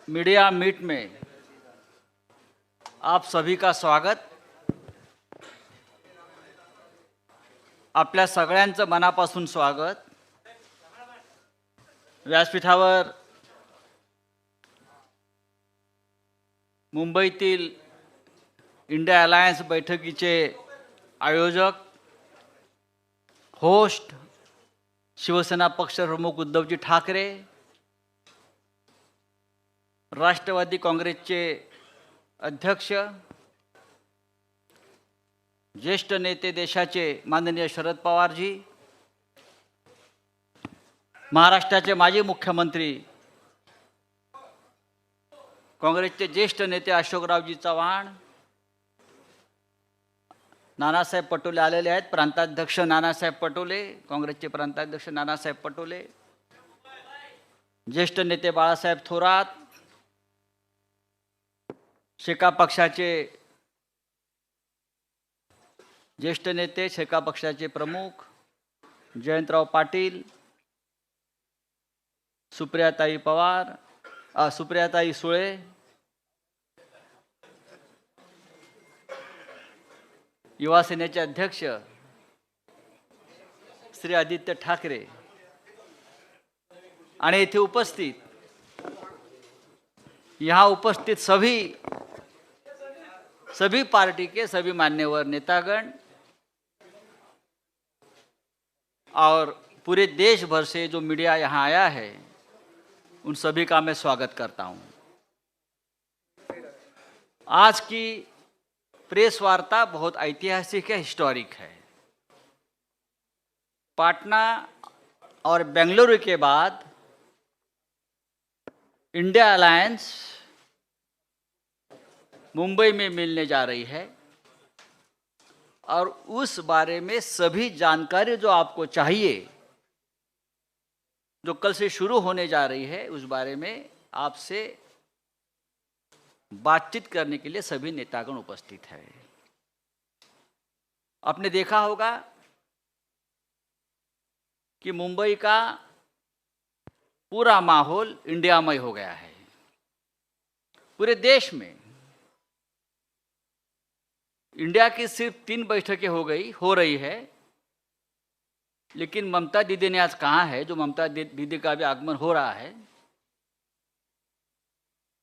Media meet में आप सभी का स्वागत। आपल्या सगळ्यांचं मनापासून स्वागत। व्यासपीठावर मुंबईतील इंडिया अलायन्स बैठकीचे आयोजक, होस्ट शिवसेना पक्षप्रमुख उद्धवजी ठाकरे, राष्ट्रवादी काँग्रेसचे अध्यक्ष, ज्येष्ठ नेते देशाचे माननीय शरद पवारजी, महाराष्ट्राचे माजी मुख्यमंत्री काँग्रेसचे ज्येष्ठ नेते अशोकरावजी चव्हाण, नानासाहेब पटोले आलेले आहेत, प्रांताध्यक्ष नानासाहेब पटोले, काँग्रेसचे प्रांताध्यक्ष नानासाहेब पटोले, ज्येष्ठ नेते बाळासाहेब थोरात, शेका पक्षाचे ज्येष्ठ नेते, शेका पक्षाचे प्रमुख जयंतराव पाटील, सुप्रियाताई पवार, सुप्रियाताई सुळे, युवा सेनेचे अध्यक्ष श्री आदित्य ठाकरे आणि येथे यहाँ उपस्थित सभी पार्टी के सभी मान्यवर नेतागण और पूरे देश भर से जो मीडिया यहाँ आया है, उन सभी का मैं स्वागत करता हूँ। आज की प्रेस वार्ता बहुत ऐतिहासिक है, हिस्टोरिक है। पटना और बेंगलुरु के बाद इंडिया अलायंस मुंबई में मिलने जा रही है और उस बारे में सभी जानकारी जो आपको चाहिए, जो कल से शुरू होने जा रही है, उस बारे में आपसे बातचीत करने के लिए सभी नेतागण उपस्थित है। आपने देखा होगा कि मुंबई का पूरा माहौल इंडियामय हो गया है। पूरे देश में इंडिया की सिर्फ 3 बैठकें हो रही है, लेकिन ममता दीदी ने आज कहा है, जो ममता दीदी का भी आगमन हो रहा है,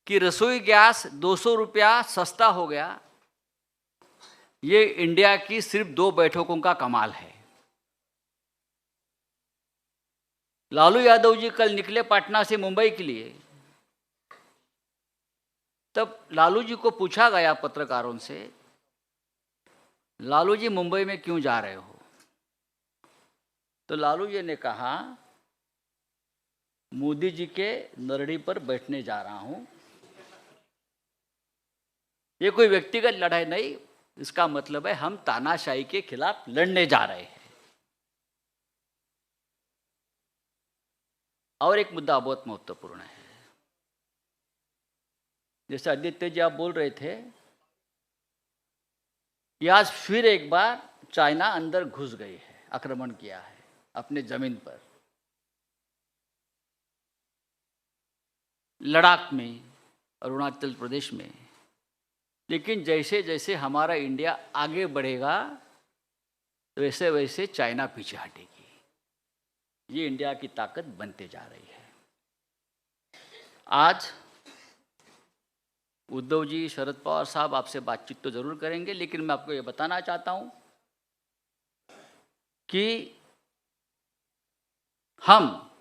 कि रसोई गैस 200 रुपया सस्ता हो गया। ये इंडिया की सिर्फ 2 बैठकों का कमाल है। लालू यादव जी कल निकले पटना से मुंबई के लिए, तब लालू जी को पूछा गया पत्रकारों से, लालू जी मुंबई में क्यों जा रहे हो? तो लालू जी ने कहा, मोदी जी के नरड़ी पर बैठने जा रहा हूं। ये कोई व्यक्तिगत लड़ाई नहीं, इसका मतलब है हम तानाशाही के खिलाफ लड़ने जा रहे हैं। और एक मुद्दा बहुत महत्वपूर्ण है, जैसे आदित्य जी आप बोल रहे थे कि आज फिर एक बार चाइना अंदर घुस गई है, आक्रमण किया है अपने जमीन पर। लद्दाख में, अरुणाचल प्रदेश में। लेकिन जैसे जैसे हमारा इंडिया आगे बढ़ेगा, वैसे वैसे चाइना पीछे हटेगी। ये इंडिया की ताकत बनते जा रही है। आज उद्धव जी, शरद पवार साहब आपसे बातचीत तो जरूर करेंगे, लेकिन मैं आपको ये बताना चाहता हूं कि हम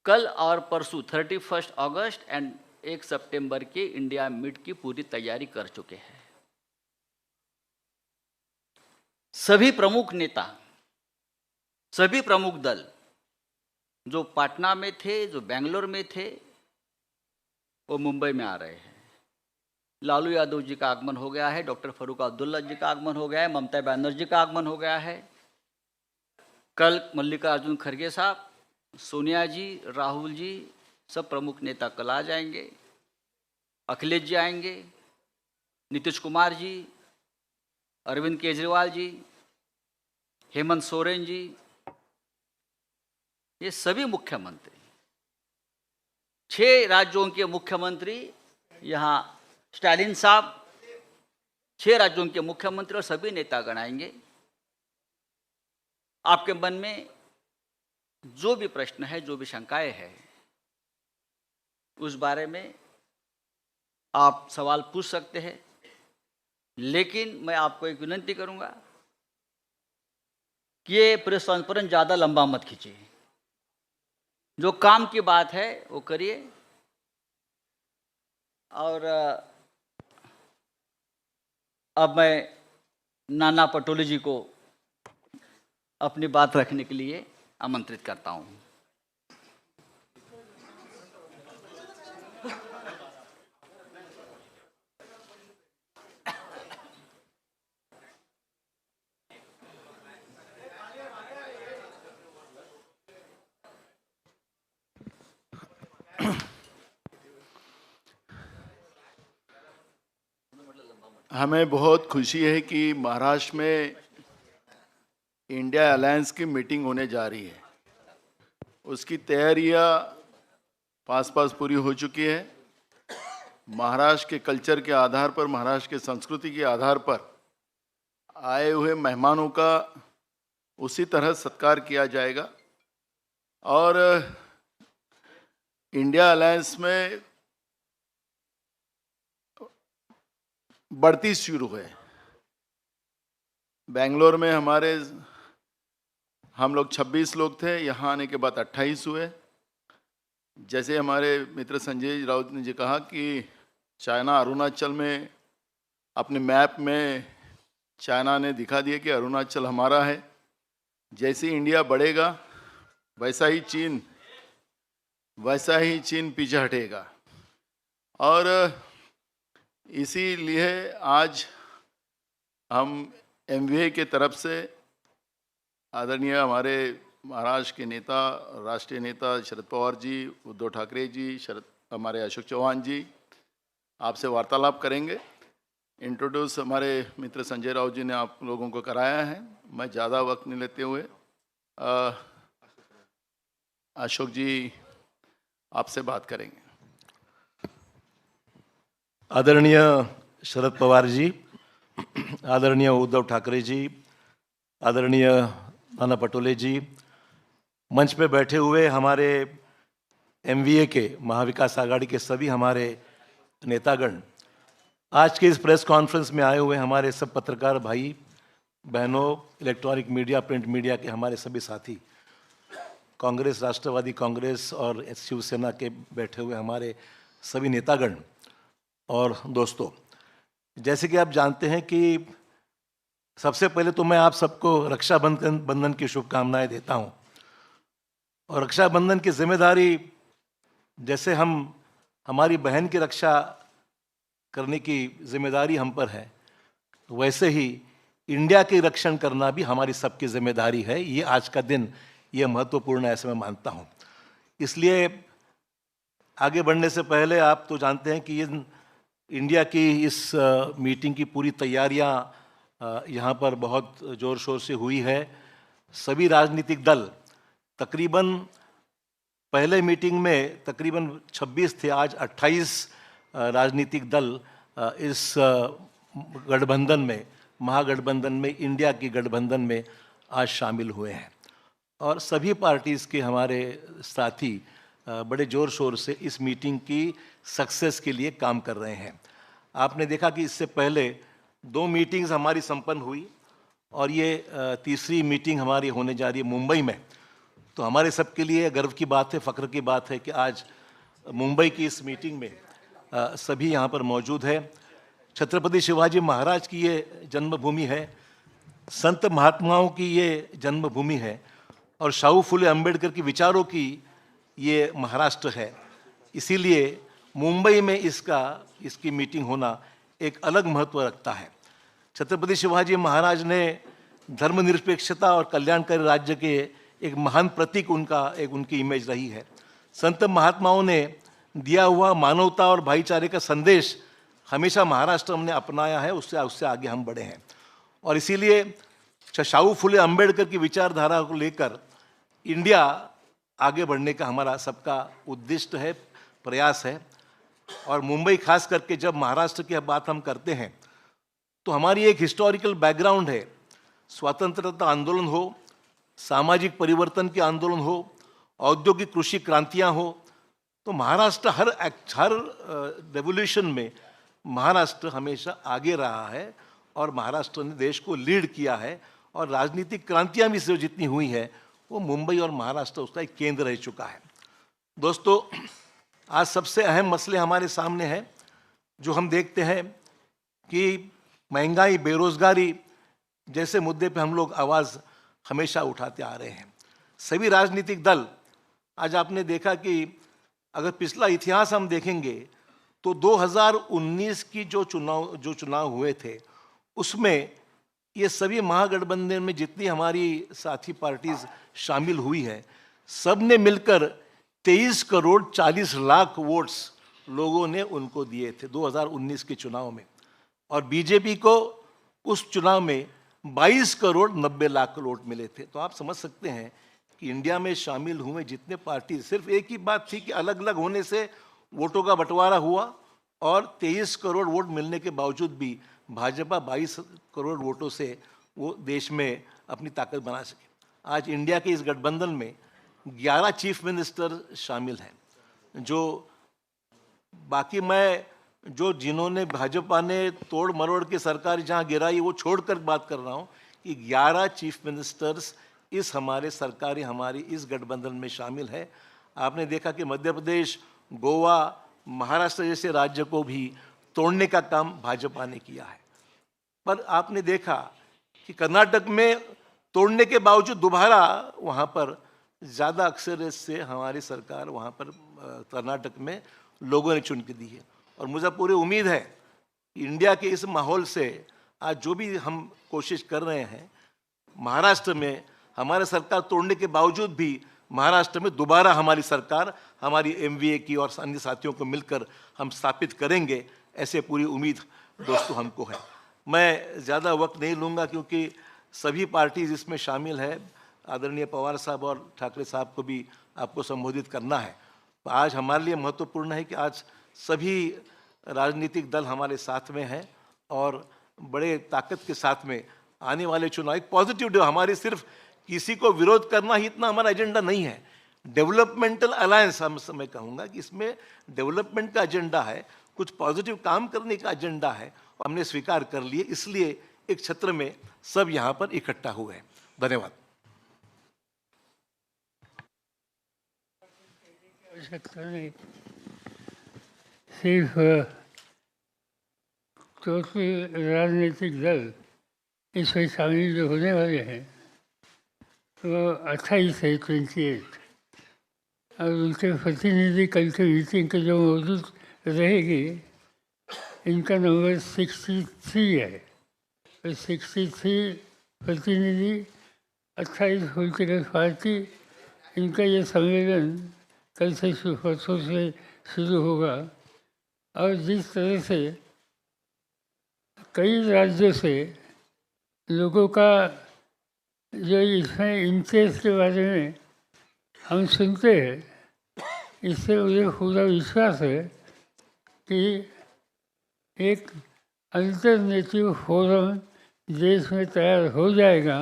कल और परसों 31 अगस्त एंड 1 सितंबर के इंडिया मीट की पूरी तैयारी कर चुके हैं। सभी प्रमुख नेता, सभी प्रमुख दल जो पटना में थे, जो बेंगलोर में थे, वो मुंबई में आ रहे हैं। लालू यादव जी का आगमन हो गया है, डॉक्टर फारूक अब्दुल्ला जी का आगमन हो गया है, ममता बनर्जी का आगमन हो गया है। कल मल्लिकार्जुन खड़गे साहब, सोनिया जी, राहुल जी, सब प्रमुख नेता कल आ जाएंगे। अखिलेश जी आएंगे, नीतीश कुमार जी, अरविंद केजरीवाल जी, हेमंत सोरेन जी, ये सभी मुख्यमंत्री 6 राज्यों के मुख्यमंत्री, यहाँ स्टालिन साहब, 6 राज्यों के मुख्यमंत्री और सभी नेतागण आएंगे। आपके मन में जो भी प्रश्न है, जो भी शंकाएं हैं, उस बारे में आप सवाल पूछ सकते हैं, लेकिन मैं आपको एक विनती करूंगा कि ये प्रेस कॉन्फ्रेंस ज़्यादा लंबा मत खींचिए। जो काम की बात है वो करिए। और अब मैं नाना पटोले जी को अपनी बात रखने के लिए आमंत्रित करता हूं। हमें बहुत खुशी है कि महाराष्ट्र में इंडिया अलायंस की मीटिंग होने जा रही है। उसकी तैयारियां पास पूरी हो चुकी है। महाराष्ट्र के कल्चर के आधार पर, महाराष्ट्र के संस्कृति के आधार पर आए हुए मेहमानों का उसी तरह सत्कार किया जाएगा। और इंडिया अलायंस में बढ़ती शुरू है। बेंगलोर में हम लोग 26 लोग थे, यहाँ आने के बाद 28 हुए। जैसे हमारे मित्र संजय राउत ने जी कहा कि चाइना अरुणाचल में अपने मैप में चाइना ने दिखा दिया कि अरुणाचल हमारा है। जैसे इंडिया बढ़ेगा वैसा ही चीन पीछे हटेगा। और इसीलिए आज हम एमवीए के तरफ से आदरणीय हमारे महाराष्ट्र के नेता, राष्ट्रीय नेता शरद पवार जी, उद्धव ठाकरे जी, हमारे अशोक चौहान जी आपसे वार्तालाप करेंगे। इंट्रोड्यूस हमारे मित्र संजय राउत जी ने आप लोगों को कराया है। मैं ज़्यादा वक्त नहीं लेते हुए अशोक जी आपसे बात करेंगे। आदरणीय शरद पवार जी, आदरणीय उद्धव ठाकरे जी, आदरणीय नाना पटोले जी, मंच पे बैठे हुए हमारे एमवीए के, महाविकास आघाड़ी के सभी हमारे नेतागण, आज के इस प्रेस कॉन्फ्रेंस में आए हुए हमारे सब पत्रकार भाई बहनों, इलेक्ट्रॉनिक मीडिया, प्रिंट मीडिया के हमारे सभी साथी, कांग्रेस, राष्ट्रवादी कांग्रेस और शिवसेना के बैठे हुए हमारे सभी नेतागण और दोस्तों, जैसे कि आप जानते हैं कि सबसे पहले तो मैं आप सबको रक्षाबंधन की शुभकामनाएं देता हूं। और रक्षाबंधन की जिम्मेदारी, जैसे हमारी बहन की रक्षा करने की जिम्मेदारी हम पर है, वैसे ही इंडिया की रक्षण करना भी हमारी सबकी जिम्मेदारी है। ये आज का दिन ये महत्वपूर्ण है, ऐसे मैं मानता हूँ। इसलिए आगे बढ़ने से पहले आप तो जानते हैं कि इंडिया की इस मीटिंग की पूरी तैयारियां यहाँ पर बहुत ज़ोर शोर से हुई है। सभी राजनीतिक दल तकरीबन, पहले मीटिंग में तकरीबन 26 थे, आज 28 राजनीतिक दल इस गठबंधन में, महागठबंधन में, इंडिया की गठबंधन में आज शामिल हुए हैं। और सभी पार्टीज़ के हमारे साथी बड़े ज़ोर शोर से इस मीटिंग की सक्सेस के लिए काम कर रहे हैं। आपने देखा कि इससे पहले 2 मीटिंग्स हमारी संपन्न हुई और ये तीसरी मीटिंग हमारी होने जा रही है मुंबई में। तो हमारे सबके लिए गर्व की बात है, फ़ख्र की बात है कि आज मुंबई की इस मीटिंग में सभी यहाँ पर मौजूद है। छत्रपति शिवाजी महाराज की ये जन्मभूमि है, संत महात्माओं की ये जन्मभूमि है और शाहू फुले अम्बेडकर की विचारों की ये महाराष्ट्र है। इसीलिए मुंबई में इसकी मीटिंग होना एक अलग महत्व रखता है। छत्रपति शिवाजी महाराज ने धर्मनिरपेक्षता और कल्याणकारी राज्य के एक महान प्रतीक उनकी इमेज रही है। संत महात्माओं ने दिया हुआ मानवता और भाईचारे का संदेश हमेशा महाराष्ट्र हमने अपनाया है, उससे आगे हम बढ़े हैं। और इसीलिए शाहू फुले अम्बेडकर की विचारधारा को लेकर इंडिया आगे बढ़ने का हमारा सबका उद्दिष्ट है, प्रयास है। और मुंबई खास करके जब महाराष्ट्र की बात हम करते हैं तो हमारी एक हिस्टोरिकल बैकग्राउंड है। स्वतंत्रता आंदोलन हो, सामाजिक परिवर्तन के आंदोलन हो, औद्योगिक कृषि क्रांतियां हो, तो महाराष्ट्र हर रेवोल्यूशन में महाराष्ट्र हमेशा आगे रहा है और महाराष्ट्र ने देश को लीड किया है। और राजनीतिक क्रांतियां भी जो जितनी हुई है वो मुंबई और महाराष्ट्र उसका एक केंद्र रह चुका है। दोस्तों, आज सबसे अहम मसले हमारे सामने हैं जो हम देखते हैं कि महंगाई, बेरोजगारी जैसे मुद्दे पे हम लोग आवाज़ हमेशा उठाते आ रहे हैं। सभी राजनीतिक दल, आज आपने देखा कि अगर पिछला इतिहास हम देखेंगे तो 2019 की जो चुनाव हुए थे उसमें ये सभी महागठबंधन में जितनी हमारी साथी पार्टीज शामिल हुई है, सब ने मिलकर 23 करोड़ 40 लाख वोट्स लोगों ने उनको दिए थे 2019 के चुनाव में। और बीजेपी को उस चुनाव में 22 करोड़ 90 लाख वोट मिले थे। तो आप समझ सकते हैं कि इंडिया में शामिल हुए जितने पार्टी, सिर्फ एक ही बात थी कि अलग अलग होने से वोटों का बंटवारा हुआ और 23 करोड़ वोट मिलने के बावजूद भी भाजपा 22 करोड़ वोटों से वो देश में अपनी ताकत बना सके। आज इंडिया के इस गठबंधन में 11 चीफ मिनिस्टर शामिल हैं, जो बाकी मैं जो जिन्होंने भाजपा ने तोड़ मरोड़ के सरकार जहां गिराई वो छोड़कर बात कर रहा हूं कि 11 चीफ मिनिस्टर्स इस हमारे सरकारी हमारी इस गठबंधन में शामिल है। आपने देखा कि मध्य प्रदेश, गोवा, महाराष्ट्र जैसे राज्य को भी तोड़ने का काम भाजपा ने किया है। पर आपने देखा कि कर्नाटक में तोड़ने के बावजूद दोबारा वहाँ पर ज़्यादा अक्सरियत से हमारी सरकार वहाँ पर कर्नाटक में लोगों ने चुन के दी है। और मुझे पूरी उम्मीद है कि इंडिया के इस माहौल से आज जो भी हम कोशिश कर रहे हैं, महाराष्ट्र में हमारे सरकार तोड़ने के बावजूद भी महाराष्ट्र में दोबारा हमारी सरकार हमारी एमवीए की और अन्य साथियों को मिलकर हम स्थापित करेंगे, ऐसे पूरी उम्मीद दोस्तों हमको है। मैं ज़्यादा वक्त नहीं लूँगा क्योंकि सभी पार्टीज इसमें शामिल है। आदरणीय पवार साहब और ठाकरे साहब को भी आपको संबोधित करना है। तो आज हमारे लिए महत्वपूर्ण है कि आज सभी राजनीतिक दल हमारे साथ में हैं और बड़े ताकत के साथ में आने वाले चुनाव एक पॉजिटिव डे। हमारे सिर्फ किसी को विरोध करना ही इतना हमारा एजेंडा नहीं है। डेवलपमेंटल अलायंस मैं कहूँगा कि इसमें डेवलपमेंट का एजेंडा है, कुछ पॉजिटिव काम करने का एजेंडा है और हमने स्वीकार कर लिए, इसलिए एक छत्र में सब यहाँ पर इकट्ठा हुए हैं। धन्यवाद। आवश्यकता नहीं, सिर्फ 34 राजनीतिक दल इसमें शामिल जो होने वाले हैं वो 28 है, 28, और उनके प्रतिनिधि कल के मीटिंग के जो मौजूद रहेगी इनका नंबर 63 है। तो 63 प्रतिनिधि, 28 पॉलिटिकल पार्टी, इनका ये सम्मेलन कल से परसों से शुरू होगा। और जिस तरह से कई राज्यों से लोगों का जो इसमें इंटरेस्ट के बारे में हम सुनते हैं, इससे मुझे पूरा विश्वास है कि एक अल्टरनेटिव फोरम देश में तैयार हो जाएगा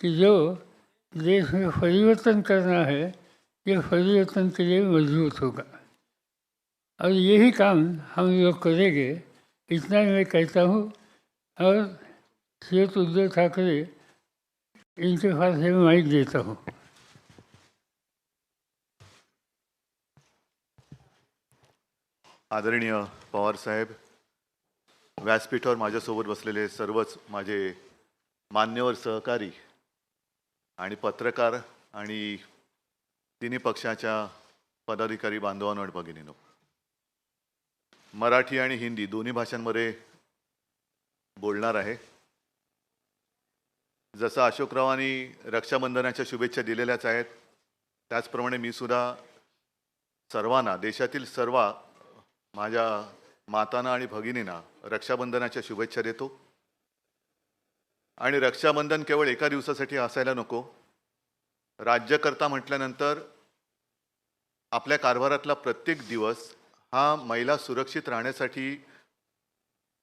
कि जो देश में परिवर्तन करना है, ये परिवर्तन के लिए मजबूत होगा। और यही काम हम लोग करेंगे, इतना ही मैं कहता हूँ। और श्रीयुत उद्धव ठाकरे, इनके पास मैं माइक देता हूँ। आदरणीय पवार साहेब, व्यासपीठावर माझ्यासोबत बसलेले सर्वच माझे मान्यवर सहकारी आणि पत्रकार आणि तिन्ही पक्षाच्या पदाधिकारी बांधवांनो आणि भगिनींनो, मराठी आणि हिंदी दोन्ही भाषांमध्ये बोलणार आहे। जसं अशोकरावांनी रक्षाबंधनाच्या शुभेच्छा दिलेल्याच आहेत, त्याचप्रमाणे मी सुद्धा सर्वांना, देशातील सर्व माझ्या मातांना आणि भगिनींना रक्षाबंधनाच्या शुभेच्छा देतो। आणि रक्षाबंधन केवळ एका दिवसासाठी असायला नको। राज्यकर्ता म्हटल्यानंतर आपल्या कारभारातला प्रत्येक दिवस हा महिला सुरक्षित राहण्यासाठी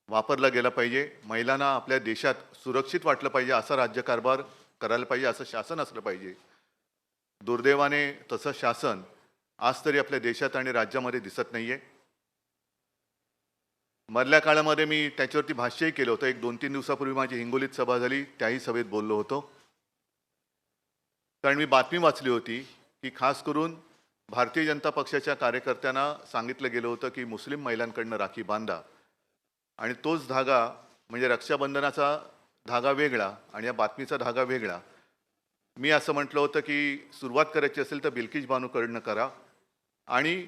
वापरला गेला पाहिजे. महिलांना आपल्या देशात सुरक्षित वाटलं पाहिजे, असा राज्यकारभार करायला पाहिजे, असं शासन असलं पाहिजे. दुर्दैवाने तसं शासन आज तरी आपल्या देशात आणि राज्यामध्ये दिसत नाहीये. मधल्या काळामध्ये मी त्याच्यावरती भाष्यही केलं होतं. 1-2-3 दिवसापूर्वी माझी हिंगोलीत सभा झाली, त्याही सभेत बोललो होतो. कारण मी बातमी वाचली होती की खास करून भारतीय जनता पक्षाच्या कार्यकर्त्यांना सांगितलं गेलं होतं की मुस्लिम महिलांकडनं राखी बांधा, आणि तोच धागा म्हणजे रक्षाबंधनाचा धागा वेगळा आणि या बातमीचा धागा वेगळा. मी असं म्हटलं होतं की सुरुवात करायची असेल तर बिल्किश बानूकडनं करा. आणि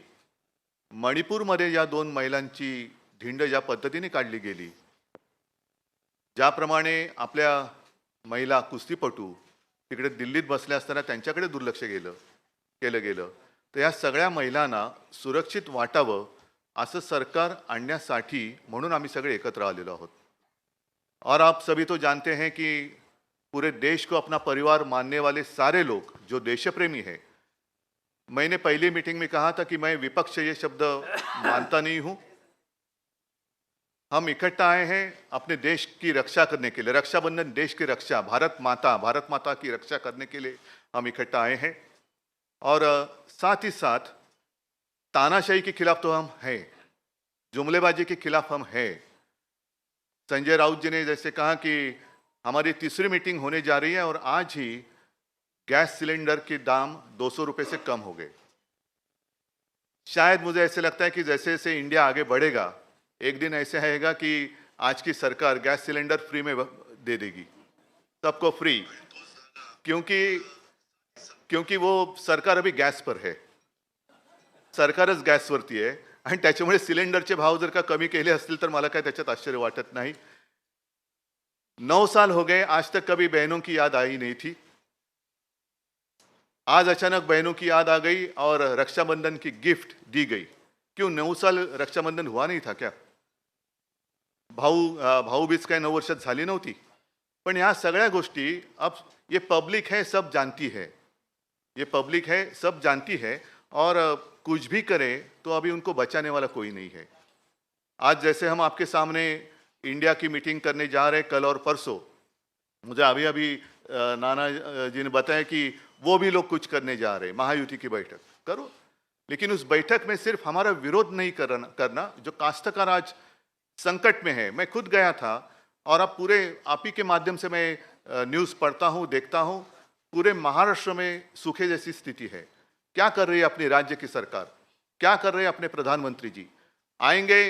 मणिपूरमध्ये या 2 महिलांची धिंड ज्या पद्धतीने काढली गेली, ज्याप्रमाणे आपल्या महिला कुस्तीपटू तिकडे दिल्लीत बसल्या असताना त्यांच्याकडे दुर्लक्ष केलं गेलं, तर या सगळ्या महिलांना सुरक्षित वाटावं असं सरकार आणण्यासाठी म्हणून आम्ही सगळे एकत्र आलेलो आहोत. और आप सभी तो जानते हैं कि पूरे देश को अपना परिवार मानने वाले सारे लोग जो देशप्रेमी हैं, मैंने पहली मीटिंग में कहा था कि मैं विपक्ष ये शब्द मानता नहीं हूं. हम इकट्ठा आए हैं अपने देश की रक्षा करने के लिए. रक्षाबंधन देश की रक्षा, भारत माता की रक्षा करने के लिए हम इकट्ठा आए हैं. और साथ ही साथ तानाशाही के खिलाफ तो हम हैं, जुमलेबाजी के खिलाफ हम हैं. संजय राउत जी ने जैसे कहा कि हमारी तीसरी मीटिंग होने जा रही है और आज ही गैस सिलेंडर के दाम 200 रुपये से कम हो गए. शायद मुझे ऐसे लगता है कि जैसे जैसे इंडिया आगे बढ़ेगा, एक दिन ऐसे आएगा कि आज की सरकार गैस सिलेंडर फ्री में दे देगी, सबको फ्री. क्योंकि वो सरकार अभी गॅस पर है, सरकारच गॅसवरती आहे आणि त्याच्यामुळे सिलेंडरचे भाव जर का कमी केले असतील तर मला काय त्याच्यात आश्चर्य वाटत नाही. 9 साल हो गए, आज तक कभी बहनों की याद आई नहीं थी. आज अचानक बहनों की याद आ गई और रक्षाबंधन की गिफ्ट दी गई. क्यों 9 साल रक्षाबंधन हुआ नहीं था क्या? भाऊबीज काय 9 वर्षात झाली नव्हती. पण ह्या सगळ्या गोष्टी अब ये पब्लिक है, सब जानती है. ये पब्लिक है, सब जानती है, और कुछ भी करे तो अभी उनको बचाने वाला कोई नहीं है. आज जैसे हम आपके सामने इंडिया की मीटिंग करने जा रहे हैं कल और परसों, मुझे अभी नाना जी ने बताया कि वो भी लोग कुछ करने जा रहे हैं, महायुति की बैठक करो. लेकिन उस बैठक में सिर्फ हमारा विरोध नहीं करना. जो काश्तकार आज संकट में है, मैं खुद गया था और अब पूरे आप ही के माध्यम से मैं न्यूज़ पढ़ता हूँ, देखता हूँ. पूरे महाराष्ट्र में सूखे जैसी स्थिति है. क्या कर रही है अपनी राज्य की सरकार, क्या कर रहे हैं अपने प्रधानमंत्री जी? आएंगे,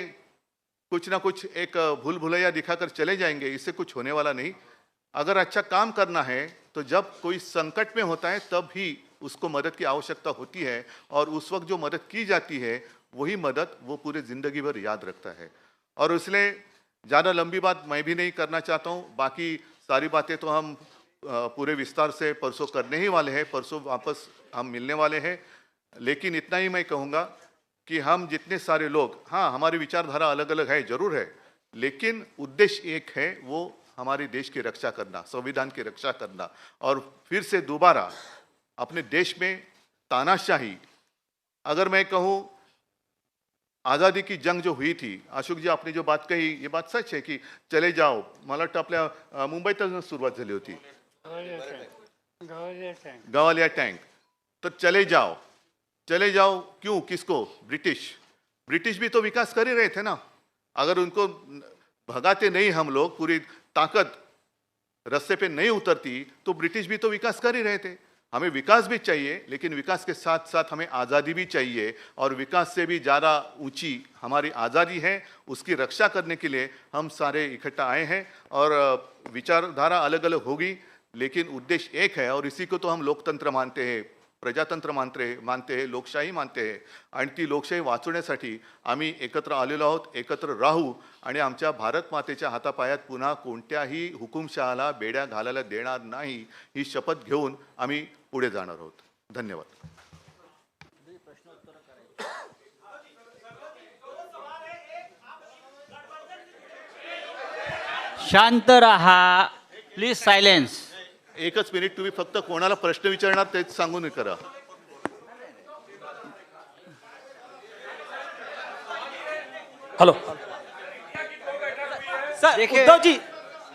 कुछ ना कुछ एक भूल भुलैया दिखाकर चले जाएंगे, इससे कुछ होने वाला नहीं. अगर अच्छा काम करना है तो जब कोई संकट में होता है तब ही उसको मदद की आवश्यकता होती है, और उस वक्त जो मदद की जाती है वही मदद वो पूरे ज़िंदगी भर याद रखता है. और इसलिए ज़्यादा लंबी बात मैं भी नहीं करना चाहता हूँ. बाकी सारी बातें तो हम पूरे विस्तार से परसों करने ही वाले हैं, परसों वापस हम मिलने वाले हैं. लेकिन इतना ही मैं कहूँगा कि हम जितने सारे लोग, हाँ हमारी विचारधारा अलग अलग है, जरूर है, लेकिन उद्देश्य एक है, वो हमारे देश की रक्षा करना, संविधान की रक्षा करना. और फिर से दोबारा अपने देश में तानाशाही, अगर मैं कहूँ आज़ादी की जंग जो हुई थी, अशोक जी आपने जो बात कही ये बात सच है कि चले जाओ, मला वाटतं आपल्या मुंबईतच सुरुवात झाली होती, गवालिया टैंक. तो चले जाओ क्यों, किसको? ब्रिटिश भी तो विकास कर ही रहे थे ना. अगर उनको भगाते नहीं हम लोग, पूरी ताकत रास्ते पे नहीं उतरती, तो ब्रिटिश भी तो विकास कर ही रहे थे. हमें विकास भी चाहिए, लेकिन विकास के साथ साथ हमें आज़ादी भी चाहिए. और विकास से भी ज़्यादा ऊंची हमारी आज़ादी है, उसकी रक्षा करने के लिए हम सारे इकट्ठा आए हैं. और विचारधारा अलग अलग होगी, लेकिन उद्देश्य एक है. और इसी को तो हम लोकतंत्र मानते हैं, प्रजातंत्र मानते हैं, लोकशाही मानते हैं. आणि ती लोकशाही वाचवण्यासाठी आम्ही एकत्र आलेलो आहोत, एकत्र राहू. आणि आमच्या भारत मातेच्या हातापायात पुन्हा कोणत्याही हुकुमशहाला बेड्या घालायला देणार नाही, ही शपथ घेऊन आम्ही पुढे जाणार आहोत. धन्यवाद. शांत रहा, प्लीज सायलेन्स. एकच मिनिट, तुम्ही फक्त कोणाला प्रश्न विचारणार तेच सांगून करा. हेलो सर देखिए-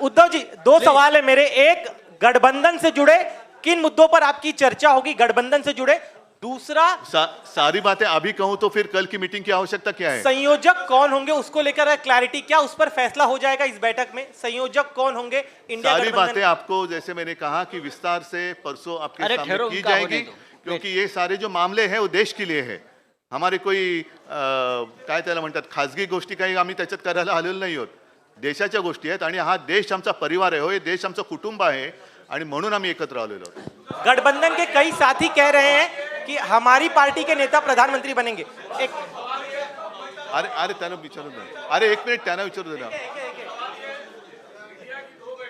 उद्धव जी दो सवाल है मेरे। एक, गठबंधन से जुड़े किन मुद्दों पर आपकी चर्चा होगी गठबंधन से जुड़े? दूसरा, सारी बातें अभी कहूं तो फिर कल की मीटिंग की आवश्यकता क्या है? संयोजक कौन होंगे उसको लेकर क्लैरिटी, क्या उस पर फैसला हो जाएगा इस बैठक में? संयोजक कौन होंगे इंडिया सारी गठबंधन? बातें आपको जैसे मैंने कहा कि विस्तार से परसों आपके अरे सामने ठहरो, की उनका होने जाएगी, दो। क्योंकि ये सारे जो मामले हैं वो देश के लिए है. हमारे कोई काय त्याला म्हणतात खाजगी गोष्टी काही आम्ही त्याच्यात करायला आलेलो नाही आहोत. देशाच्या गोष्टी आहेत आणि हा देश आमचा परिवार आहे, हो, हे देश आमचं कुटुंब आहे आणि म्हणून आम्ही एकत्र आलेलो आहोत. गठबंधन के कई साथी कह रहे हैं कि हमारी पार्टी के नेता प्रधानमंत्री बनेंगे। एक अरे अरे त्यांना विचारू दे. अरे एक मिनिट त्यांना विचारू दे ना.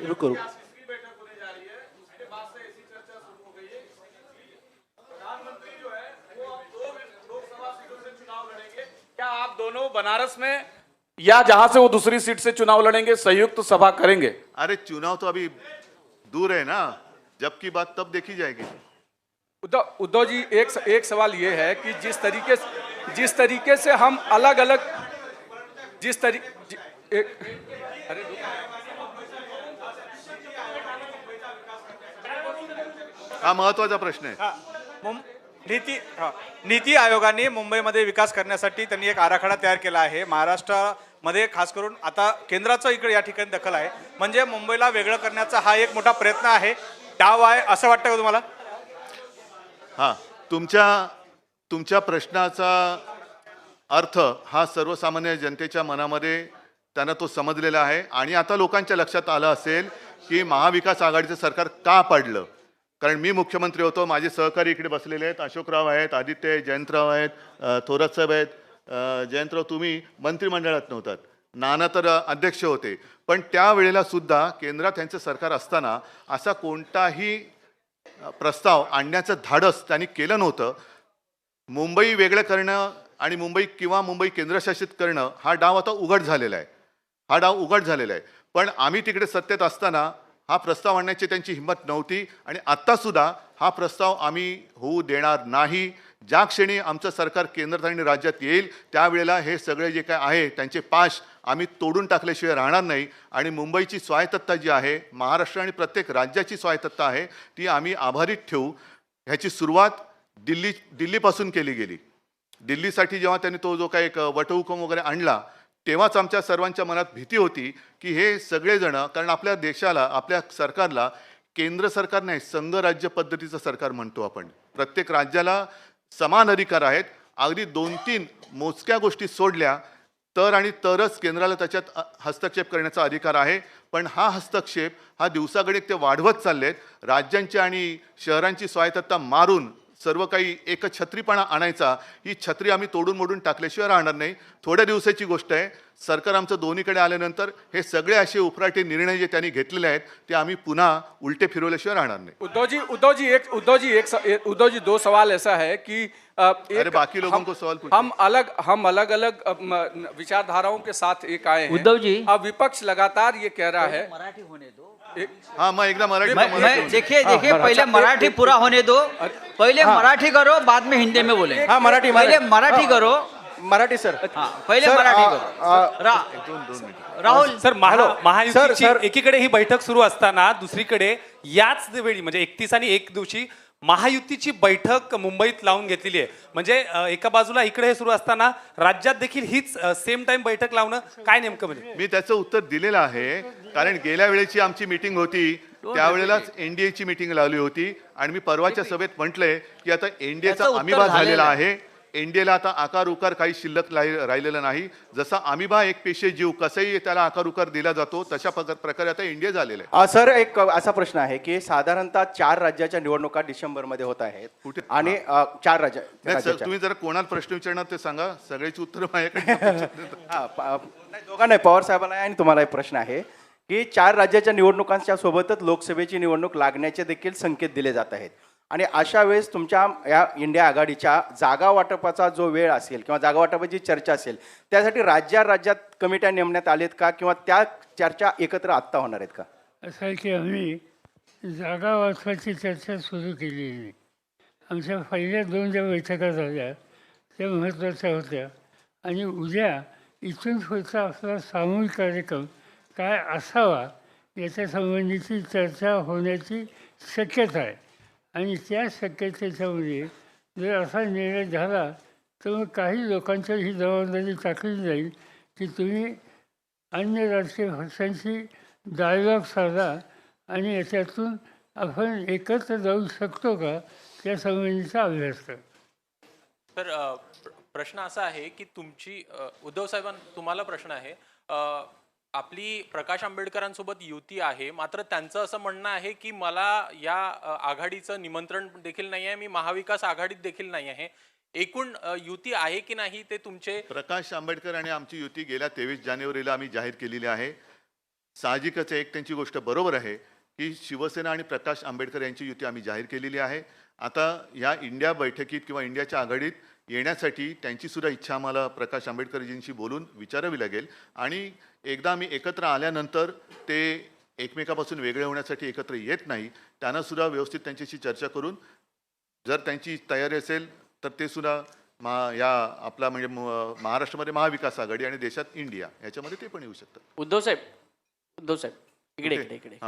रुको रुको क्या आप दोनों बनारस में या जहां से वो दूसरी सीट से चुनाव लड़ेंगे संयुक्त सभा करेंगे? अरे चुनाव तो अभी दूर है ना, जब की बात तब देखी जाएगी. उद्धव जी एक सवाल ये है कि जिस तरीके से हम अलग अलग अरे हा महत्वाचा प्रश्न आहे. नीती आयोगाने मुंबईमध्ये विकास करण्यासाठी त्यांनी एक आराखडा तयार केला आहे. महाराष्ट्रामध्ये खास करून आता केंद्राचं इकडे या ठिकाणी दखल आहे, म्हणजे मुंबईला वेगळं करण्याचा हा एक मोठा प्रयत्न आहे, डाव आहे, असं वाटतं का तुम्हाला? हा, तुमच्या प्रश्नाचा अर्थ हा सर्वसामान्य जनतेच्या मनामध्ये त्यांना तो समजलेला आहे आणि आता लोकांच्या लक्षात आलं असेल की महाविकास आघाडीचं सरकार का पडलं. कारण मी मुख्यमंत्री होतो, माझे सहकारी इकडे बसलेले आहेत, अशोकराव आहेत, आदित्य जयंतराव आहेत, थोरात साहेब आहेत. जयंतराव तुम्ही मंत्रिमंडळात नव्हतात, नाना तर अध्यक्ष होते, पण त्यावेळेला सुद्धा केंद्रात त्यांचं सरकार असताना असा कोणताही प्रस्ताव आणण्याचं धाडस त्यांनी केलं नव्हतं. मुंबई वेगळं करणं आणि मुंबई केंद्रशासित करणं हा डाव आता उघड झालेला आहे. पण आम्ही तिकडे सत्तेत असताना हा प्रस्ताव आणण्याची त्यांची हिंमत नव्हती आणि आत्तासुद्धा हा प्रस्ताव आम्ही होऊ देणार नाही. ज्या क्षणी आमचं सरकार केंद्रात आणि राज्यात येईल त्यावेळेला हे सगळे जे काय आहे त्यांचे पाश आम्ही तोडून टाकल्याशिवाय राहणार नाही आणि मुंबईची स्वायत्तता जी आहे, महाराष्ट्र आणि प्रत्येक राज्याची स्वायत्तता आहे, ती आम्ही आभारीत ठेवू. ह्याची सुरुवात दिल्लीपासून केली गेली. दिल्लीसाठी जेव्हा त्यांनी तो जो काही एक वटहुकूम वगैरे आणला तेव्हाच आमच्या सर्वांच्या मनात भीती होती की हे सगळेजण, कारण आपल्या देशाला, आपल्या सरकारला केंद्र सरकार नाही, संघ राज्य पद्धतीचं सरकार म्हणतो आपण. प्रत्येक राज्याला समान अधिकार आहेत. अगदी 2-3 मोजक्या गोष्टी सोडल्या तरच केंद्राला त्याच्यात हस्तक्षेप करण्याचा अधिकार आहे. पण हा हस्तक्षेप हा दिवसागणिक ते वाढवत चाललेत. राज्यांची आणि शहरांची स्वायत्तता मारून सर्व काही एकछत्रीपणा आणायचा, ही छत्री आम्ही तोडून मोडून टाकल्याशिवाय राहणार नाही. थोड्या दिवसाची गोष्ट आहे. सरकार आमचं दोन्हीकडे आल्यानंतर हे सगळे असे उफराटे निर्णय जे त्यांनी घेतलेले आहेत ते आम्ही पुन्हा उलटे फिरवल्याशिवाय राहणार नाही. उद्धव जी दो सवाल ऐसा है कि अरे बाकी लोगों को सवाल पूछो. हम अलग अलग विचारधाराओं के साथ एक आए हैं. उद्धव जी, अब विपक्ष लगातार ये कह रहा है. मराठी होने दो. हाँ, मैं एकदा मराठी मैं देखिए पहले मराठी पूरा होने दो. पहले मराठी करो, बाद में हिंदी में बोले. हाँ, मराठी पहले मराठी करो. मराठी सर. हाँ, पहले मराठी करो. राहुल सर, महायुतीची एकीकडे ही बैठक सुरू असताना दुसरीकडे याच वेळी म्हणजे 31 आणि 1 दिवशी महायुतीची बैठक मुंबईत लावून घेतलेली आहे. म्हणजे एका बाजूला इकडे हे सुरू असताना राज्यात देखील हीच सेम टाइम बैठक लावणं काय नेमकं म्हणजे? मी त्याचं उत्तर दिलेलं आहे. कारण गेल्या वेळेची आमची मीटिंग होती त्यावेळेलाच एनडीएची मीटिंग लावली होती आणि मी परवाच्या सभेत म्हटलंय की आता एनडीएचा त्याचं अमिबा उत्तर झालेला झालेलं आहे. एनडीएला आता आकार उकार काही शिल्लक राहिलेला नाही. जसा अमिबा एक पेशे जीव कसंही त्याला आकार उकार दिला जातो तशा प्रकारे आता एनडीए झालेलं आहे. सर, एक असा प्रश्न आहे की साधारणतः 4 राज्याच्या निवडणुका डिसेंबरमध्ये होत आहेत कुठे? आणि 4 नाही, सर, तुम्ही जर कोणाला प्रश्न विचारणार ते सांगा, सगळ्याची उत्तर माझ्याकडे. दोघांना नाही, पवार साहेबांना आणि तुम्हाला एक प्रश्न आहे की 4 राज्याच्या निवडणुकांच्या सोबतच लोकसभेची निवडणूक लागण्याचे देखील संकेत दिले जात आहेत आणि अशा वेळेस तुमच्या या इंडिया आघाडीच्या जागा वाटपाचा जो वेळ असेल किंवा जागा वाटपाची चर्चा असेल त्यासाठी राज्यात कमिट्या नेमण्यात आलेत का किंवा त्या चर्चा एकत्र आत्ता होणार आहेत का? असं आहे की आम्ही जागा वाचवायची चर्चा सुरू केली आहे. आमच्या पहिल्या 2 ज्या बैठका झाल्या त्या महत्त्वाच्या होत्या आणि उद्या इथून पुढचा आपला सामूहिक कार्यक्रम काय असावा याच्या संबंधीची चर्चा होण्याची शक्यता आहे. आणि त्या शक्यतेच्यामध्ये जर असा निर्णय झाला तर मग काही लोकांच्या ही जबाबदारी टाकली जाईल की तुम्ही अन्य राजकीय पक्षांशी डायलॉग साधा आणि याच्यातून आपण एकत्र जाऊ शकतो का त्या संबंधीचा अभ्यास करा. तर प्रश्न असा आहे की तुमची उद्धव साहेबां तुम्हाला प्रश्न आहे. आपली प्रकाश आंबेडकरांसोबत युती आहे, मात्र त्यांचं असं म्हणणं आहे की मला या आघाडीचं निमंत्रण देखील नाही आहे, मी महाविकास आघाडीत देखील नाही आहे. एकूण युती आहे की नाही ते तुमचे प्रकाश आंबेडकर आणि आमची युती गेल्या 23 जानेवारीला आम्ही जाहीर केलेली आहे. साहजिकच एक त्यांची गोष्ट बरोबर आहे की शिवसेना आणि प्रकाश आंबेडकर यांची युती आम्ही जाहीर केलेली आहे. आता या इंडिया बैठकीत किंवा इंडियाच्या आघाडीत येण्यासाठी त्यांची सुद्धा इच्छा आम्हाला प्रकाश आंबेडकरजींशी बोलून विचारावी लागेल आणि एकदा आम्ही एकत्र आल्यानंतर ते एकमेकापासून वेगळे होण्यासाठी एकत्र येत नाही. त्यांना सुद्धा व्यवस्थित त्यांच्याशी चर्चा करून जर त्यांची तयारी असेल तर ते सुद्धा या आपला म्हणजे महाराष्ट्रामध्ये महाविकास आघाडी आणि देशात इंडिया याच्यामध्ये ते पण येऊ शकतात. उद्धव साहेब इकडे इकडे इकडे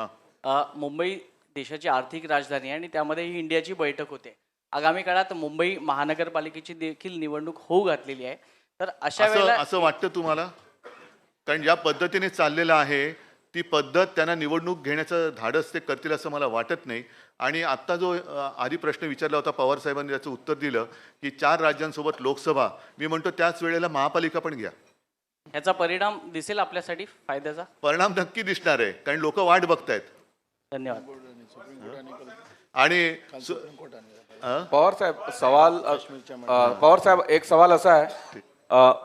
मुंबई देशाची आर्थिक राजधानी आहे आणि त्यामध्ये ही इंडियाची बैठक होते. आगामी काळात मुंबई महानगरपालिकेची देखील निवडणूक होऊ घातलेली आहे. तर अशा वेळेला असं वाटतं तुम्हाला? कारण ज्या पद्धतीने चाललेलं आहे ती पद्धत त्यांना निवडणूक घेण्याचं धाडस ते करतील असं मला वाटत नाही. आणि आत्ता जो आधी प्रश्न विचारला होता पवार साहेबांनी त्याचं उत्तर दिलं की 4 राज्यांसोबत लोकसभा, मी म्हणतो त्याच वेळेला महापालिका पण घ्या. ह्याचा परिणाम दिसेल आपल्यासाठी फायद्याचा? परिणाम नक्की दिसणार आहे कारण लोक वाट बघतायत. धन्यवाद. आणि पवार साहेब एक सवाल असा आहे,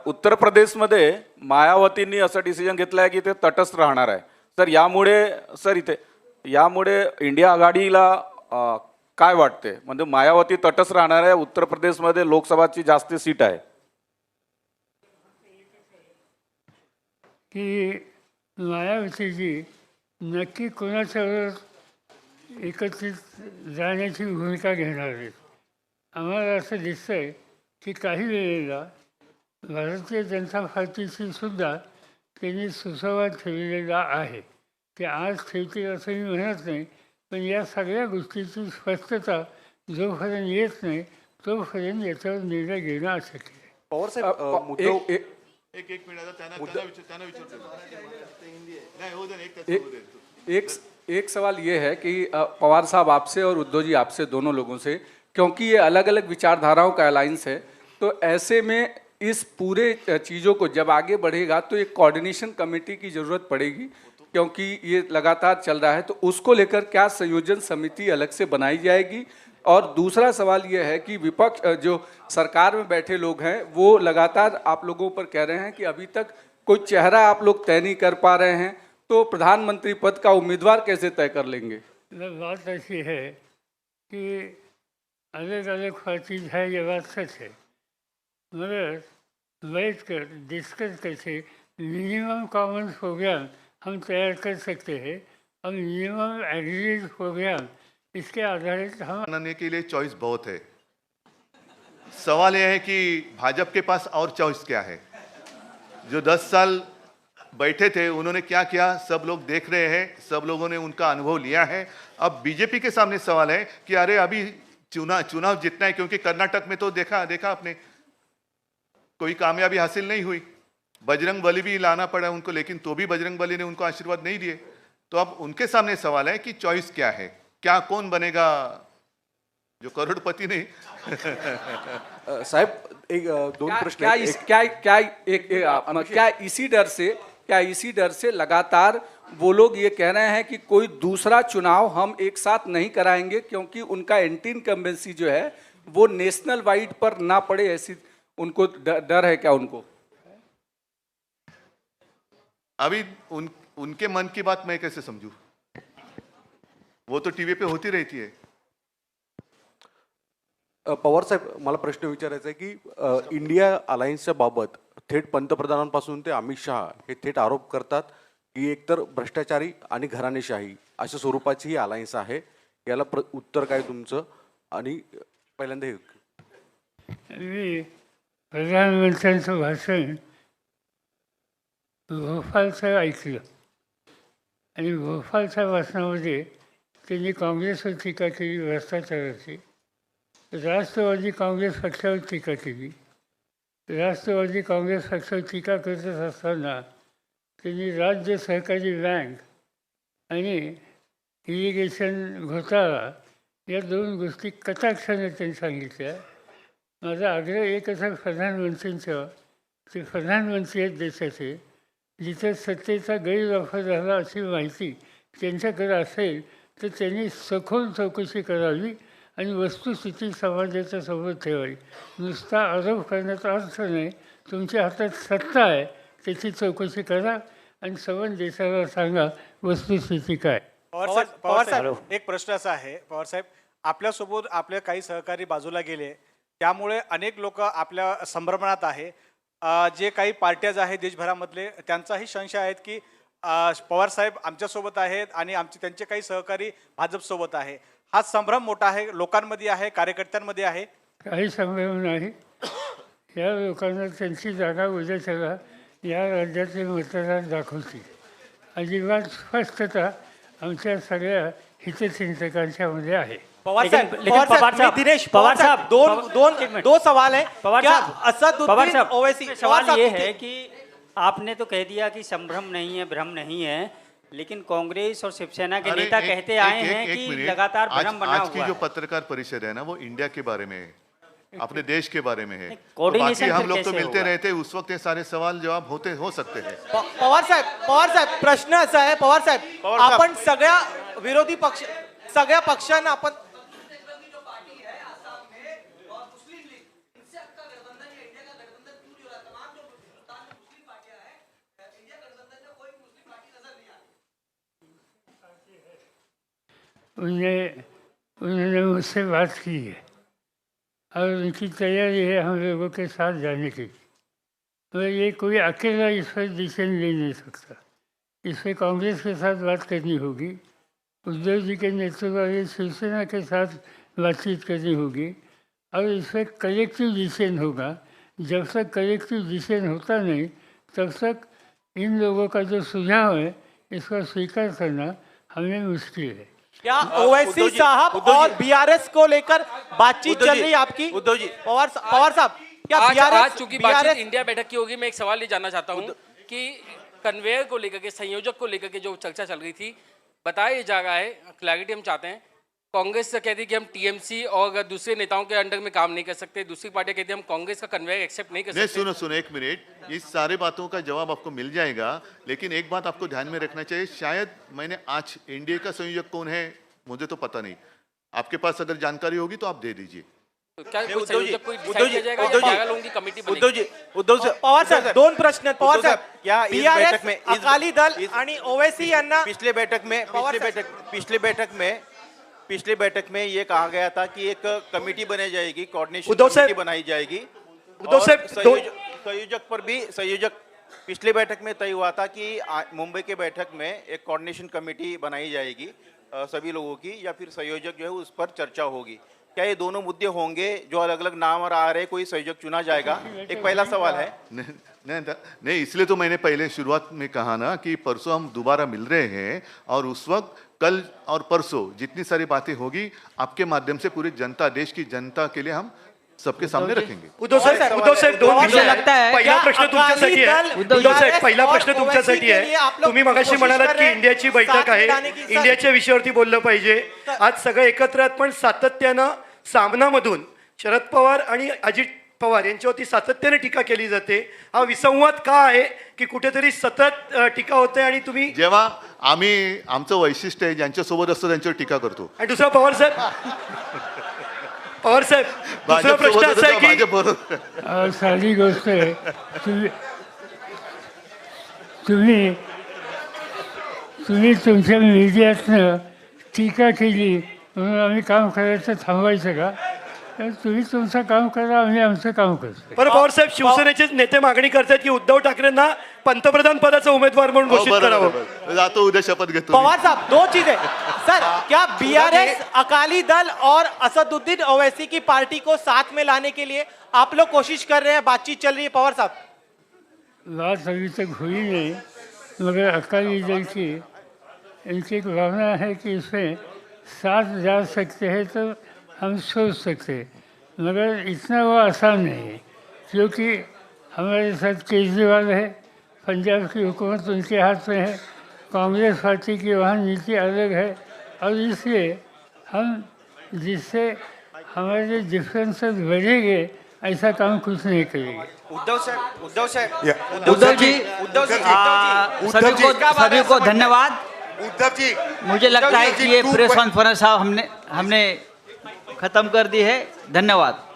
उत्तर प्रदेशमध्ये मायावतींनी असं डिसिजन घेतलं आहे की ते तटस्थ राहणार आहे. तर यामुळे इंडिया आघाडीला काय वाटते? म्हणजे मायावती तटस्थ राहणार आहे, उत्तर प्रदेशमध्ये लोकसभाची जास्त सीट आहे. की मायावतीजी नक्की कोणाच्यावर एकत्रित जाण्याची भूमिका घेणार आहेत. आम्हाला असं दिसतंय की काही वेळेला भारतीय जनता पार्टीशी सुद्धा त्यांनी सुसंवाद ठेवलेला आहे. ते आज ठेवतील असं मी म्हणत नाही, पण या सगळ्या गोष्टीची स्पष्टता जोपर्यंत येत नाही तोपर्यंत याच्यावर निर्णय घेणं अशक्य आहे. पवार साहेब एक मिनिट त्यांना विचारतो. एक सवाल ये है कि पवार साहब आपसे और उद्धव जी आपसे दोनों लोगों से, क्योंकि ये अलग अलग विचारधाराओं का अलायंस है, तो ऐसे में इस पूरे चीज़ों को जब आगे बढ़ेगा तो एक कोऑर्डिनेशन कमेटी की ज़रूरत पड़ेगी, क्योंकि ये लगातार चल रहा है. तो उसको लेकर क्या संयोजन समिति अलग से बनाई जाएगी? और दूसरा सवाल ये है कि विपक्ष जो सरकार में बैठे लोग हैं वो लगातार आप लोगों पर कह रहे हैं कि अभी तक कोई चेहरा आप लोग तय नहीं कर पा रहे हैं, तो प्रधानमंत्री पद का उम्मीदवार कैसे तय कर लेंगे? बात ऐसी है कि अलग अलग पार्टीज है, ये बात सच है, मगर बैठ कर डिस्कस करके मिनिमम कॉमन प्रोग्राम हम तैयार कर सकते हैं और मिनिमम एग्रीड प्रोग्राम इसके आधारित हम बनाने के लिए चॉइस बहुत है. सवाल यह है कि भाजपा के पास और चॉइस क्या है? जो 10 साल बैठे थे उन्होंने क्या किया सब लोग देख रहे हैं, सब लोगों ने उनका अनुभव लिया है. अब बीजेपी के सामने सवाल है कि अरे अभी चुनाव जीतना है, क्योंकि कर्नाटक में तो देखा आपने कोई कामयाबी हासिल नहीं हुई. बजरंग बली भी लाना पड़ा उनको, लेकिन तो भी बजरंग बली ने उनको आशीर्वाद नहीं दिए. तो अब उनके सामने सवाल है कि चॉइस क्या है, क्या कौन बनेगा जो करोड़पति नहीं. साहेब एक दोन प्रश्न क्या इसी डर से लगातार वो लोग ये कह रहे हैं कि कोई दूसरा चुनाव हम एक साथ नहीं कराएंगे, क्योंकि उनका एंटी इनकम्बेंसी जो है वो नेशनल वाइड पर ना पड़े, ऐसी उनको डर है क्या? उनको अभी उनके मन की बात मैं कैसे समझूं? वो तो टीव्ही पे होती रहती है. पवार साहेब मला प्रश्न विचारायचा आहे की इंडिया अलायन्सच्या बाबत थेट पंतप्रधानांपासून ते अमित शहा हे थेट आरोप करतात की एकतर भ्रष्टाचारी आणि घराणेशाही अशा स्वरूपाची ही अलायन्स आहे. याला उत्तर काय तुमचं? आणि पहिल्यांदा मी प्रधानमंत्र्यांचं भाषण भोपाळचं ऐकलं आणि भोपाळच्या भाषणामध्ये त्यांनी काँग्रेसवर टीका केली, भ्रष्टाचाराची. राष्ट्रवादी काँग्रेस पक्षावर टीका केली. राष्ट्रवादी काँग्रेस पक्षावर टीका करत असताना त्यांनी राज्य सहकारी बँक आणि इरिगेशन घोटाळा या 2 गोष्टी कटाक्षाने त्यांनी सांगितल्या. माझा आग्रह एकच आहे प्रधानमंत्र्यांचा, ते प्रधानमंत्री आहेत देशाचे, जिथे सत्तेचा गैरवापर झाला अशी माहिती त्यांच्याकडे असेल तर त्यांनी सखोल चौकशी करावी आणि वस्तुस्थिती समाजाच्या समोर ठेवावी. नुसता आरोप करण्याचा अर्थ नाही. तुमच्या हातात सत्ता आहे, त्याची चौकशी करा आणि संबंध देशाला सांगा वस्तुस्थिती काय. पवार साहेब, एक प्रश्न असा आहे पवार साहेब, आपल्यासोबत आपले काही सहकारी बाजूला गेले, त्यामुळे अनेक लोक आपल्या संभ्रमणात आहे. जे काही पार्ट्याज आहेत देशभरामधले, त्यांचाही संशय आहेत की पवार साहेब आमच्यासोबत आहेत आणि त्यांचे काही सहकारी भाजपसोबत आहे. हा संभ्रम मोठा आहे, लोकांमध्ये आहे, कार्यकर्त्यांमध्ये आहे. काही संभ्रम नाही. या लोकांना त्यांची जागा उद्याच्याला या राज्याचे मतदार दाखवतील. अजिबात स्पष्टता आमच्या सगळ्या हितचिंतकांच्यामध्ये आहे. पवार साहब, दिनेश पवार साहब, दो सवाल है. क्या असदुद्दीन ओवैसी, सवाल ये है कि आपने तो कह दिया कि संभ्रम नहीं है, भ्रम नहीं है, लेकिन कांग्रेस और शिवसेना के नेता कहते आए हैं कि लगातार भ्रम बना हुआ है. आज की जो पत्रकार परिषद है ना, वो इंडिया के बारे में है, अपने देश के बारे में है. तो कोऑर्डिनेशन बाकी हम फिर लोग तो कैसे मिलते होगा? रहते, उस वक्त ये सारे सवाल जवाब हो सकते हैं. पवार साहेब प्रश्न असा आहे, पवार साहेब आपण सगळ्या विरोधी पक्ष, सगळ्या पक्षांना आपण उन्होंने मुझसे बात की है और उनकी तैयारी है हम लोगों के साथ जाने की. मगर ये कोई अकेला इस पर डिसीजन ले नहीं सकता. इस पर कांग्रेस के साथ बात करनी होगी, उद्धव जी के नेतृत्व वाली शिवसेना के साथ बातचीत करनी होगी और इस पर कलेक्टिव डिसीजन होगा. जब तक कलेक्टिव डिसीजन होता नहीं तब तक इन लोगों का जो सुझाव है इसका स्वीकार करना हमें मुश्किल है. क्या ओवैसी साहब और बीआरएस को लेकर बातचीत चल रही है आपकी? उद्धव जी, पवार साहब, क्या आज चूंकि बातचीत इंडिया बैठक की होगी, मैं एक सवाल ये जानना चाहता हूँ कि कन्वेयर को लेकर के, संयोजक को लेकर के जो चर्चा चल रही थी, बताया जा रहा है, क्लैरिटी हम चाहते हैं. कांग्रेस से कहती है कि हम टीएमसी और दूसरे नेताओं के अंडर में काम नहीं कर सकते, दूसरी पार्टी कहती है हम कांग्रेस का कन्वेयर एक्सेप्ट नहीं कर सकते. सुनो एक मिनट, इस सारे बातों का जवाब आपको मिल जाएगा, लेकिन एक बात आपको ध्यान में रखना चाहिए. शायद मैंने आज एनडीए का संयोजक कौन है मुझे तो पता नहीं, आपके पास अगर जानकारी होगी तो आप दे दीजिए. उद्धव साहेब, 2 प्रश्न. पवार साहेब, बीआरएस, अकाली दल आणि ओवैसी यांना पिछले बैठक में ये कहा गया था कि एक कमेटी बनाई जाएगी, कोऑर्डिनेशन कमेटी बनाई जाएगी. संयोजक पर भी पिछले बैठक में तय हुआ था कि मुंबई के बैठक में एक कोऑर्डिनेशन कमेटी बनाई जाएगी सभी लोगों की, या फिर संयोजक जो है उस पर चर्चा होगी. क्या ये दोनों मुद्दे होंगे जो अलग अलग नाम आ रहे, कोई संयोजक चुना जाएगा? एक पहला सवाल है. नहीं, इसलिए तो मैंने पहले शुरुआत में कहा ना कि परसों हम दोबारा मिल रहे हैं और उस वक्त कल और परसों जितनी सारी बातें होगी आपके माध्यम से पूरी जनता, देश की जनता के लिए हम सबके सामने रखेंगे. उद्धव साहेब, 2 विषय लगता है. पहिला प्रश्न तुमच्यासाठी आहे. उद्धव साहेब, पहिला प्रश्न तुमच्यासाठी आहे. तुम्ही मगाशी म्हणालात की इंडियाची बैठक आहे, इंडियाच्या विषयावरती बोललं पाहिजे. आज सगळं एकत्र आहेत, पण सातत्यानं सामनामधून शरद पवार आणि अजित पवार यांच्यावरती सातत्याने टीका केली जाते. हा विसंवाद का आहे की कुठेतरी सतत टीका होते आणि तुम्ही, जेव्हा आम्ही आमचं वैशिष्ट्य आहे ज्यांच्यासोबत असतो त्यांच्यावर टीका करतो. आणि दुसरा पवार साहेब, दुसरा प्रश्न असा आहे की साधी गोष्ट आहे, तुम्ही तुमच्या मीडियातनं टीका केली म्हणून आम्ही काम करायचं थांबवायचं का? तुम्ही तुमचं काम करा, आम्ही आमचं काम करतो. बरं पवार साहेब, शिवसेनेचे नेते मागणी करतात की उद्धव ठाकरेंना पंतप्रधान पदाचा उमेदवार म्हणून घोषित करावं. जातो उद्या शपथ घेतो. पवार साहब, 2 चीजें. सर, क्या बीआरएस, अकाली दल और असदुद्दीन ओवैसी की पार्टी को साथ में लाने के लिए आप लोग कोशिश कर रहे हैं, बातचीत चल रही है? पवार साहब, बात अभी तक हुई नहीं, मगर अकाली दल की इनकी एक भावना है कि इसमें साथ जा सकते हैं तो हम सोच सकते हैं, मगर इतना वो आसान नहीं है, क्योंकि हमारे साथ केजरीवाल है, पंजाब की हुकूमत उनके हाथ में है, कांग्रेस पार्टी की वहाँ नीति अलग है, और इसलिए हम जिससे हमारे डिफरेंसेस बढ़ेंगे ऐसा काम कुछ नहीं करेंगे। उद्धव साहेब उद्धव जी उद्धव जी सभी को धन्यवाद। उद्धव जी, मुझे लगता है कि ये प्रेस कॉन्फ्रेंस हमने खत्म कर दी है। धन्यवाद।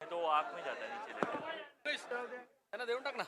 तो आँख में जाता है नीचे लेके देऊन टाक ना।